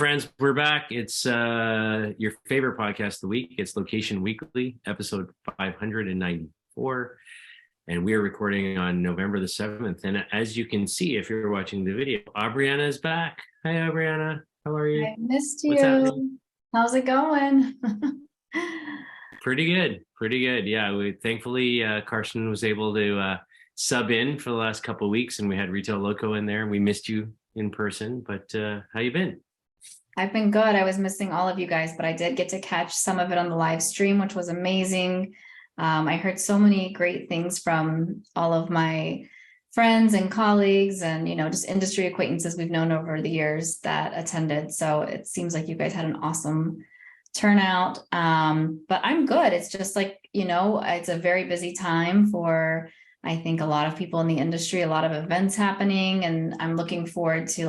friends, we're back. It's your favorite podcast of the week. It's Location Weekly, episode 594. And we are recording on November the 7th. And as you can see, if you're watching the video, Aubriana is back. Hi, Aubriana. How are you? I missed What's happening? you. How's it going? Pretty good. Pretty good. Yeah, thankfully Carson was able to sub in for the last couple of weeks, and we had Retail Loco in there. We missed you in person, but how you been? I've been good. I was missing all of you guys, but I did get to catch some of it on the live stream, which was amazing. I heard so many great things from all of my friends and colleagues and, just industry acquaintances we've known over the years that attended. So it seems like you guys had an awesome turnout. But I'm good. It's just like, it's a very busy time for, I think, a lot of people in the industry, a lot of events happening, and I'm looking forward to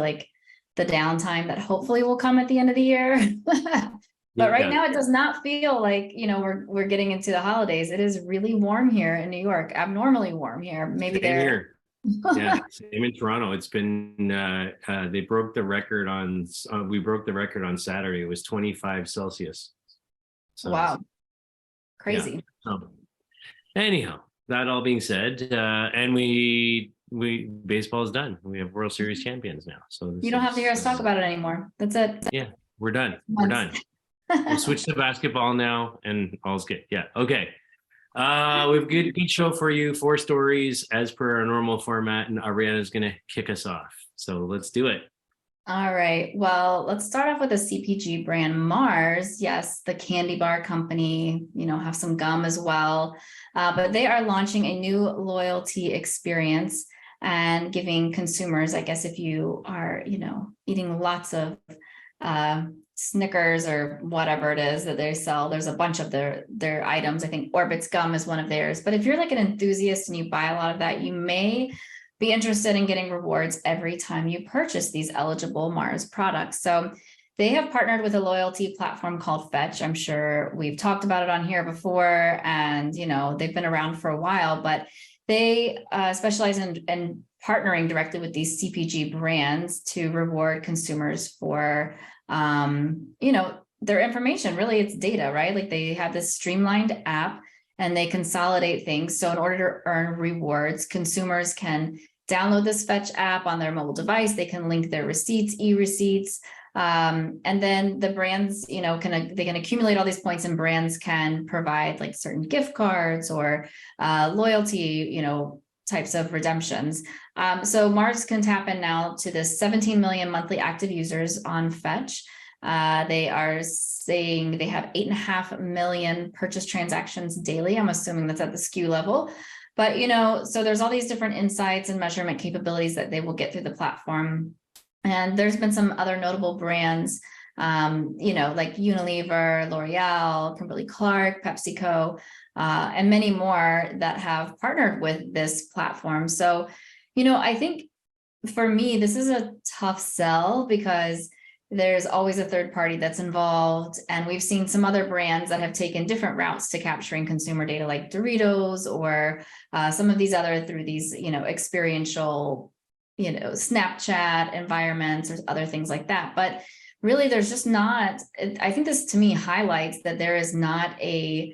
the downtime that hopefully will come at the end of the year. But right now it does not feel like, we're getting into the holidays. It is really warm here in New York, abnormally warm here. Maybe Same there. here. Yeah, same in Toronto. It's been they broke the record on we broke the record on Saturday. It was 25 Celsius. So, wow. Crazy. Yeah. Anyhow, that all being said, and we baseball is done. We have World Series champions now. So you don't have to hear us talk about it anymore. That's it. Yeah, we're done. We're done. We'll switch to basketball now, and all's good. Yeah. Okay. We have a good show for you. 4 stories as per our normal format, and Ariana is going to kick us off. So let's do it. All right. Well, let's start off with a CPG brand, Mars. Yes, the candy bar company, have some gum as well. But they are launching a new loyalty experience and giving consumers, I guess, if you are, eating lots of Snickers or whatever it is that they sell, there's a bunch of their items. I think Orbit's gum is one of theirs. But if you're like an enthusiast and you buy a lot of that, you may be interested in getting rewards every time you purchase these eligible Mars products. So they have partnered with a loyalty platform called Fetch. I'm sure we've talked about it on here before, and they've been around for a while, but they specialize in partnering directly with these CPG brands to reward consumers for their information. Really, it's data, right? Like they have this streamlined app and they consolidate things. So in order to earn rewards, consumers can download this Fetch app on their mobile device. They can link their receipts, e-receipts, and then the brands, they can accumulate all these points, and brands can provide like certain gift cards or loyalty, types of redemptions. So Mars can tap in now to the 17 million monthly active users on Fetch. They are saying they have 8.5 million purchase transactions daily. I'm assuming that's at the SKU level. But, so there's all these different insights and measurement capabilities that they will get through the platform. And there's been some other notable brands, like Unilever, L'Oreal, Kimberly-Clark, PepsiCo, and many more that have partnered with this platform. So, I think for me, this is a tough sell because there's always a third party that's involved. And we've seen some other brands that have taken different routes to capturing consumer data, like Doritos or some of these other through these, experiential, Snapchat environments or other things like that. But really, there's just not, I think this to me highlights that there is not a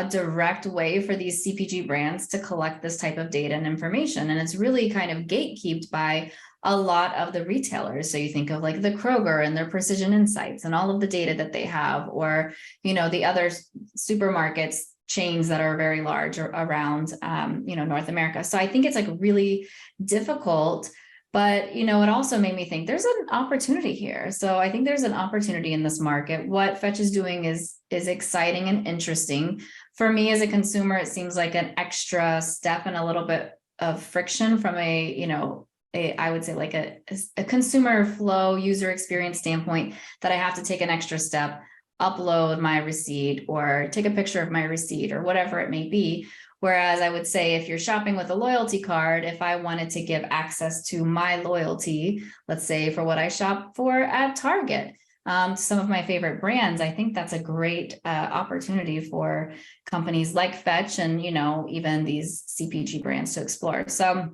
direct way for these CPG brands to collect this type of data and information. And it's really kind of gatekept by a lot of the retailers. So you think of like the Kroger and their precision insights and all of the data that they have, or, the other supermarkets chains that are very large around, North America. So I think it's like really difficult. But, it also made me think there's an opportunity here. So I think there's an opportunity in this market. What Fetch is doing is exciting and interesting. For me as a consumer, it seems like an extra step and a little bit of friction from I would say like a consumer flow user experience standpoint, that I have to take an extra step, upload my receipt or take a picture of my receipt or whatever it may be. Whereas I would say if you're shopping with a loyalty card, if I wanted to give access to my loyalty, let's say for what I shop for at Target, some of my favorite brands, I think that's a great opportunity for companies like Fetch and, even these CPG brands to explore. So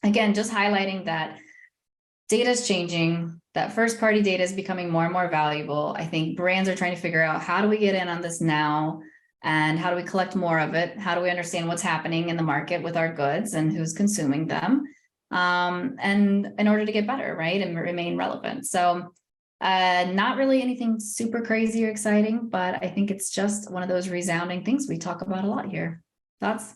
again, just highlighting that data is changing. that first party data is becoming more and more valuable. I think brands are trying to figure out, how do we get in on this now? And how do we collect more of it? How do we understand what's happening in the market with our goods and who's consuming them? And in order to get better, right, and remain relevant. So not really anything super crazy or exciting, but I think it's just one of those resounding things we talk about a lot here. Thoughts?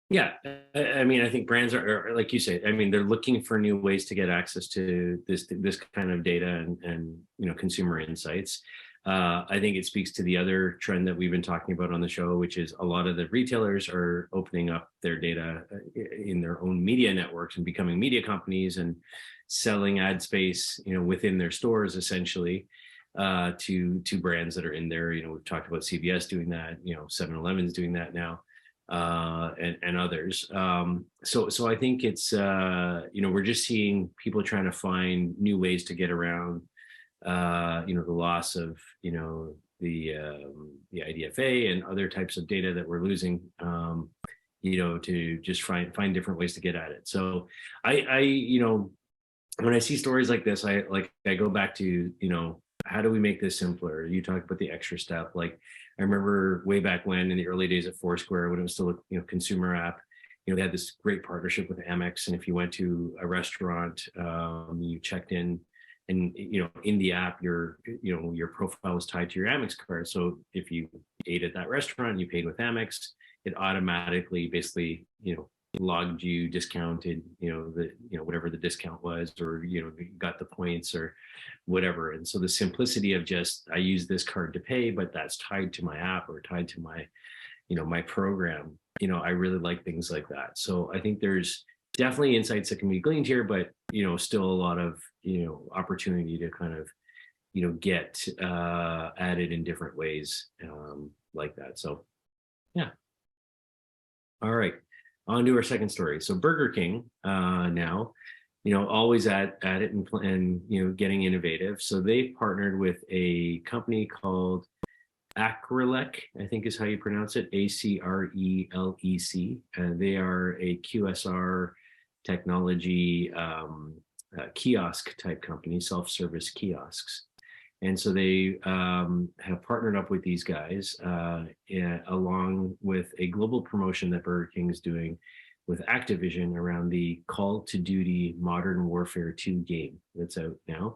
Yeah, I mean, I think brands are like you say. I mean, they're looking for new ways to get access to this kind of data and consumer insights. I think it speaks to the other trend that we've been talking about on the show, which is a lot of the retailers are opening up their data in their own media networks and becoming media companies and selling ad space, within their stores essentially to brands that are in there. We've talked about CVS doing that. 7-Eleven's doing that now. And others. So I think it's we're just seeing people trying to find new ways to get around the loss of the IDFA and other types of data that we're losing, to just find different ways to get at it. So I when I see stories like this, I go back to how do we make this simpler? You talk about the extra step. Like I remember way back when in the early days of Foursquare, when it was still a consumer app, they had this great partnership with Amex. And if you went to a restaurant, you checked in and, in the app, your profile was tied to your Amex card. So if you ate at that restaurant, you paid with Amex, it automatically basically, logged you, discounted, whatever the discount was, or, got the points or whatever. And so the simplicity of just, I use this card to pay, but that's tied to my app or tied to my, my program, I really like things like that. So I think there's definitely insights that can be gleaned here, but, still a lot of, opportunity to kind of, get added in different ways like that. So, yeah. All right. On to our second story. So Burger King now, always at it and getting innovative. So they partnered with a company called Acrylic, I think is how you pronounce it, ACRELEC. They are a QSR technology kiosk type company, self-service kiosks. And so they have partnered up with these guys along with a global promotion that Burger King is doing with Activision around the Call to Duty Modern Warfare 2 game that's out now.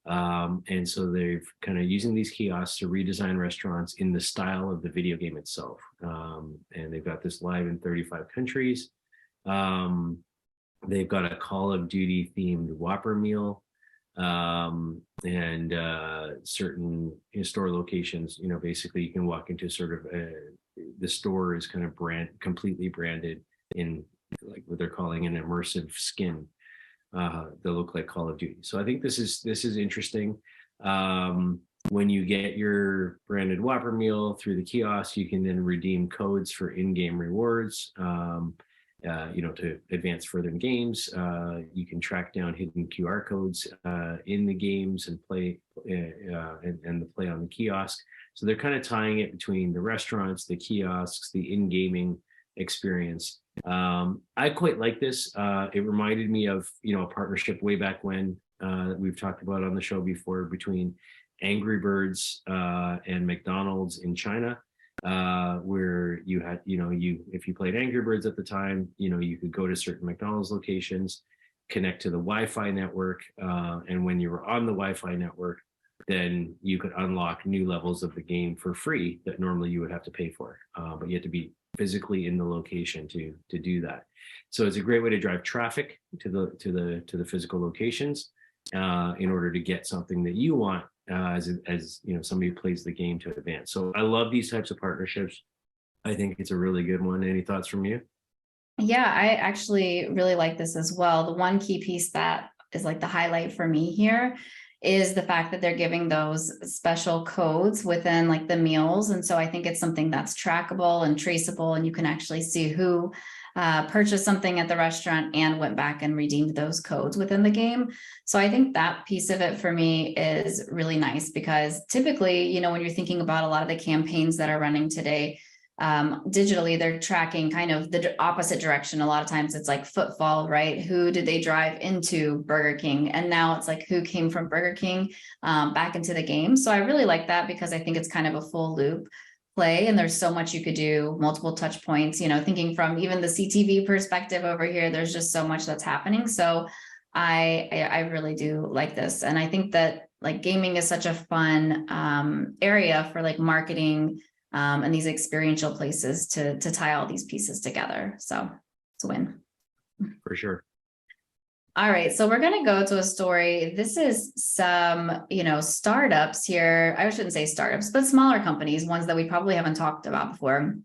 And so they're kind of using these kiosks to redesign restaurants in the style of the video game itself. And they've got this live in 35 countries. They've got a Call of Duty themed Whopper meal. And certain store locations, basically you can walk into sort of the store is kind of completely branded in like what they're calling an immersive skin that look like Call of Duty. So I think this is interesting. When you get your branded Whopper meal through the kiosk, you can then redeem codes for in-game rewards. To advance further in games. You can track down hidden QR codes in the games and play and the play on the kiosk. So they're kind of tying it between the restaurants, the kiosks, the in-gaming experience. I quite like this. It reminded me of a partnership way back when that we've talked about on the show before between Angry Birds and McDonald's in China. Where you had, if you played Angry Birds at the time, you could go to certain McDonald's locations, connect to the Wi-Fi network, and when you were on the Wi-Fi network, then you could unlock new levels of the game for free that normally you would have to pay for, but you had to be physically in the location to do that. So it's a great way to drive traffic to the physical locations in order to get something that you want. As somebody who plays the game to advance. So I love these types of partnerships. I think it's a really good one. Any thoughts from you? Yeah, I actually really like this as well. The one key piece that is like the highlight for me here is the fact that they're giving those special codes within like the meals. And so I think it's something that's trackable and traceable, and you can actually see who purchased something at the restaurant and went back and redeemed those codes within the game. So I think that piece of it for me is really nice, because typically, when you're thinking about a lot of the campaigns that are running today, digitally, they're tracking kind of the opposite direction. A lot of times it's like footfall, right? Who did they drive into Burger King? And now it's like who came from Burger King back into the game. So I really like that because I think it's kind of a full loop play, and there's so much you could do, multiple touch points, thinking from even the CTV perspective over here, there's just so much that's happening. So I really do like this. And I think that like gaming is such a fun area for like marketing and these experiential places to tie all these pieces together. So it's a win. For sure. All right, so we're going to go to a story. This is some, startups here. I shouldn't say startups, but smaller companies, ones that we probably haven't talked about before.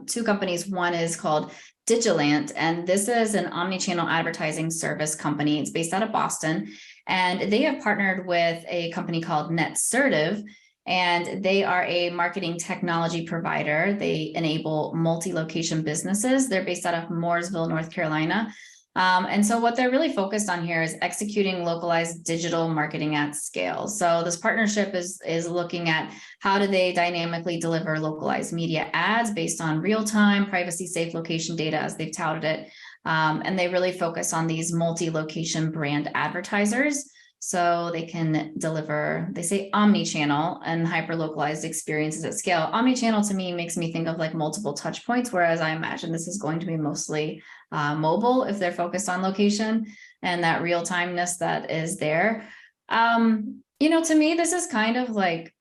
Two companies. One is called Digilant, and this is an omni-channel advertising service company. It's based out of Boston, and they have partnered with a company called Netsertive, and they are a marketing technology provider. They enable multi-location businesses. They're based out of Mooresville, North Carolina. And so what they're really focused on here is executing localized digital marketing at scale. So this partnership is looking at how do they dynamically deliver localized media ads based on real-time, privacy-safe location data, as they've touted it. And they really focus on these multi-location brand advertisers. So they can deliver, they say omni-channel and hyper-localized experiences at scale. Omni-channel to me makes me think of like multiple touch points, whereas I imagine this is going to be mostly mobile if they're focused on location and that real-timeness that is there. To me, this is kind of like,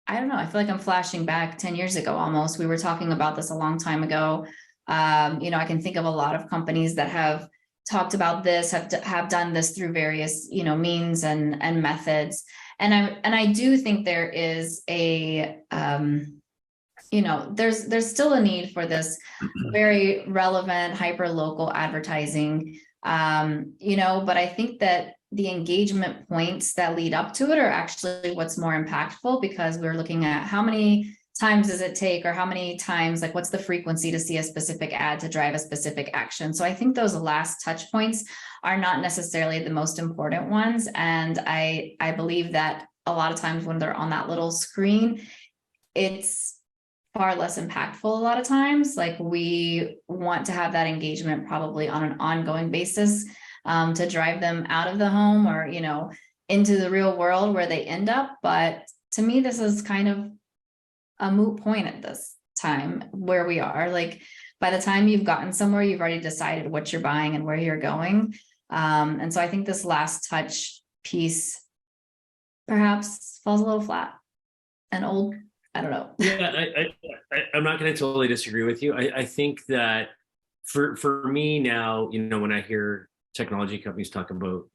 I don't know, I feel like I'm flashing back 10 years ago almost. We were talking about this a long time ago. I can think of a lot of companies that have talked about this, have done this through various, means and methods. And I do think there is a, there's still a need for this very relevant, hyper local advertising, but I think that the engagement points that lead up to it are actually what's more impactful, because we're looking at how many times does it take, or how many times, like what's the frequency to see a specific ad to drive a specific action. So I think those last touch points are not necessarily the most important ones. And I believe that a lot of times when they're on that little screen, it's far less impactful a lot of times. Like we want to have that engagement probably on an ongoing basis to drive them out of the home or, into the real world where they end up. But to me, this is kind of a moot point at this time where we are. Like by the time you've gotten somewhere, you've already decided what you're buying and where you're going. And so I think this last touch piece perhaps falls a little flat and old. I don't know. Yeah, I'm not going to totally disagree with you. I think that for me now, when I hear technology companies talk about,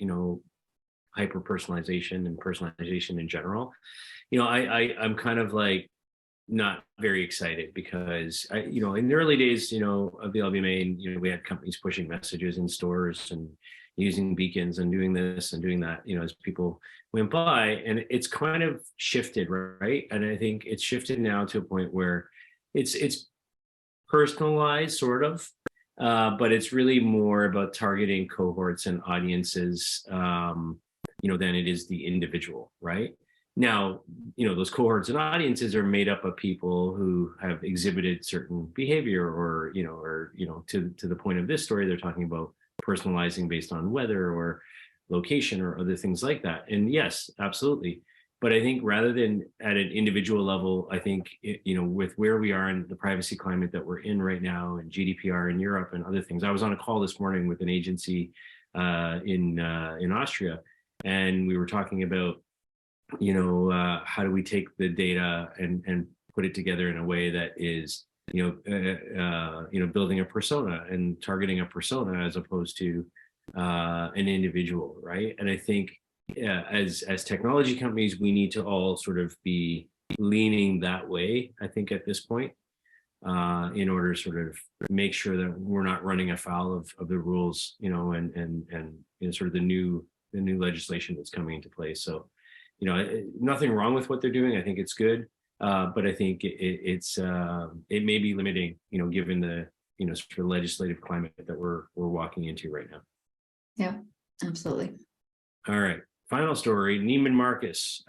hyper personalization and personalization in general, I'm kind of like not very excited, because in the early days, of the LBMA, we had companies pushing messages in stores and using beacons and doing this and doing that, as people went by, and it's kind of shifted, right? And I think it's shifted now to a point where it's personalized sort of, but it's really more about targeting cohorts and audiences, than it is the individual, right? Now, those cohorts and audiences are made up of people who have exhibited certain behavior or to the point of this story, they're talking about personalizing based on weather or location or other things like that. And yes, absolutely. But I think rather than at an individual level, I think, with where we are in the privacy climate that we're in right now and GDPR in Europe and other things, I was on a call this morning with an agency in Austria, and we were talking about, how do we take the data and put it together in a way that is, building a persona and targeting a persona as opposed to an individual, right? And I think as technology companies, we need to all sort of be leaning that way, I think, at this point, in order to sort of make sure that we're not running afoul of the rules, and sort of the new legislation that's coming into place. So, nothing wrong with what they're doing. I think it's good, but I think it may be limiting, given the sort of legislative climate that we're walking into right now. Yeah, absolutely. All right. Final story, Neiman Marcus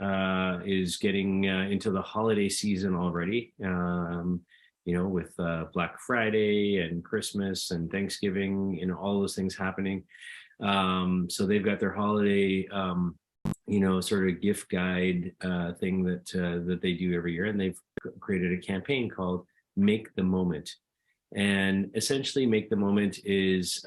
is getting into the holiday season already. with Black Friday and Christmas and Thanksgiving, all those things happening. So they've got their holiday, sort of gift guide thing that they do every year, and they've created a campaign called Make the Moment. And essentially, Make the Moment is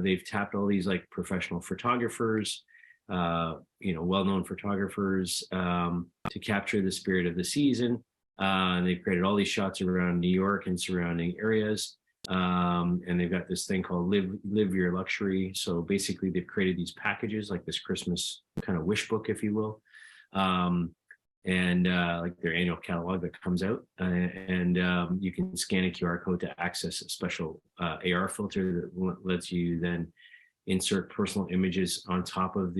they've tapped all these like professional photographers, well-known photographers, to capture the spirit of the season. And they've created all these shots around New York and surrounding areas. And they've got this thing called Live Your Luxury. So basically, they've created these packages like this Christmas kind of wish book, if you will. And like their annual catalog that comes out, and you can scan a QR code to access a special AR filter that lets you then insert personal images on top of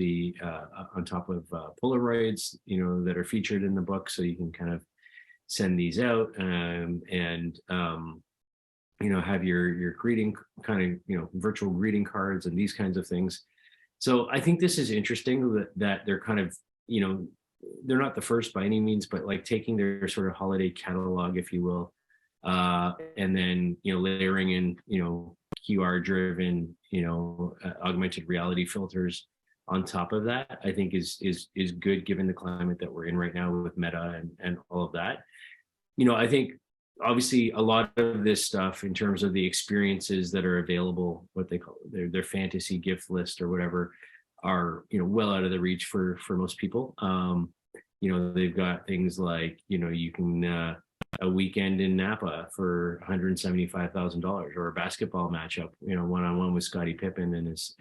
Polaroids, that are featured in the book, so you can kind of send these out and have your greeting kind of virtual greeting cards and these kinds of things. So I think this is interesting that they're kind of they're not the first by any means, but like taking their sort of holiday catalog, if you will, and then layering in QR driven augmented reality filters on top of that, I think is good given the climate that we're in right now with Meta and all of that. I think obviously a lot of this stuff in terms of the experiences that are available, what they call their fantasy gift list or whatever, are well out of the reach for most people. They've got things like you can a weekend in Napa for $175,000, or a basketball matchup one-on-one with Scottie Pippen and his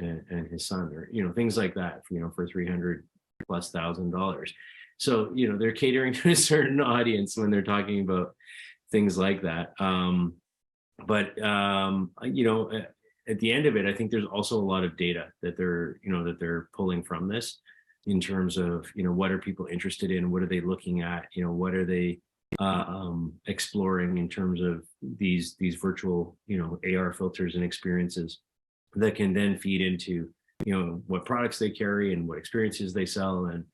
son, or things like that for $300,000+. So they're catering to a certain audience when they're talking about things like that. At the end of it, I think there's also a lot of data that they're pulling from this, in terms of what are people interested in, what are they looking at, what are they exploring in terms of these virtual AR filters and experiences that can then feed into what products they carry and what experiences they sell and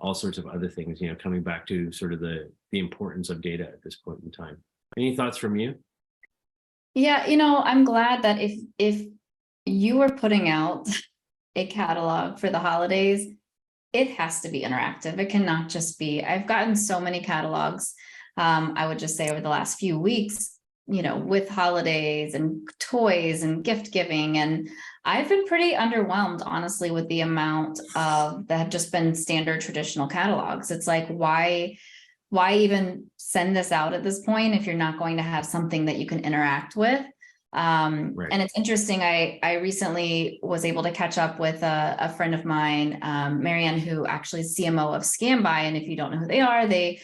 all sorts of other things. Coming back to sort of the importance of data at this point in time. Any thoughts from you? Yeah, I'm glad that if you were putting out a catalog for the holidays, it has to be interactive. It cannot just be, I've gotten so many catalogs, I would just say over the last few weeks, with holidays and toys and gift giving. And I've been pretty underwhelmed, honestly, with the amount of that have just been standard traditional catalogs. It's like, why even send this out at this point if you're not going to have something that you can interact with? Right. And it's interesting. I recently was able to catch up with a friend of mine, Marianne, who actually is CMO of Scanby. And if you don't know who they are a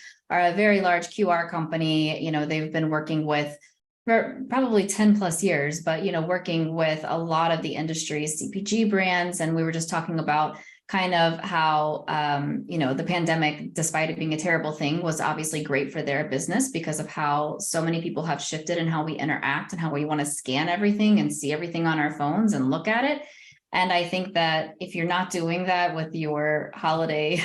very large QR company. They've been working with for probably 10 plus years, but, working with a lot of the industry's CPG brands. And we were just talking about kind of how, the pandemic, despite it being a terrible thing, was obviously great for their business because of how so many people have shifted and how we interact and how we want to scan everything and see everything on our phones and look at it. And I think that if you're not doing that with your holiday,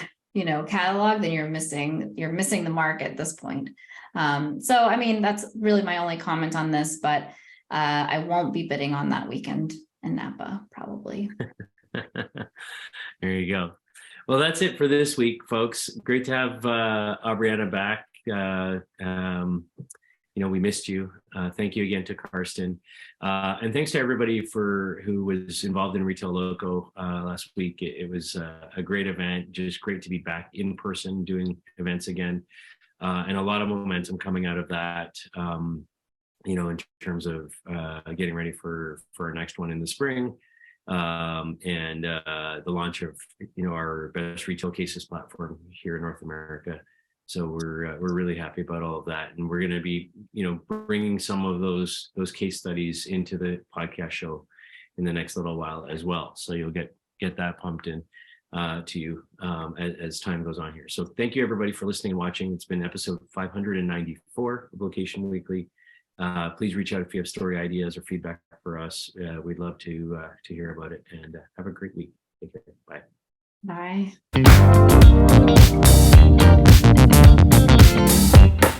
catalog, then you're missing the mark at this point. That's really my only comment on this, but I won't be bidding on that weekend in Napa, probably. There you go. Well, that's it for this week, folks. Great to have Aubriana back. We missed you. Thank you again to Karsten. And thanks to everybody who was involved in Retail Loco last week. It was a great event, just great to be back in person doing events again. And a lot of momentum coming out of that, in terms of getting ready for our next one in the spring. And the launch of our best retail cases platform here in North America. So we're really happy about all of that, and we're going to be bringing some of those case studies into the podcast show in the next little while as well. So you'll get that pumped in to you as time goes on here. So thank you everybody for listening and watching. It's been episode 594 of Location Weekly. Please reach out if you have story ideas or feedback for us. We'd love to hear about it, and have a great week. Take care. Bye. Bye.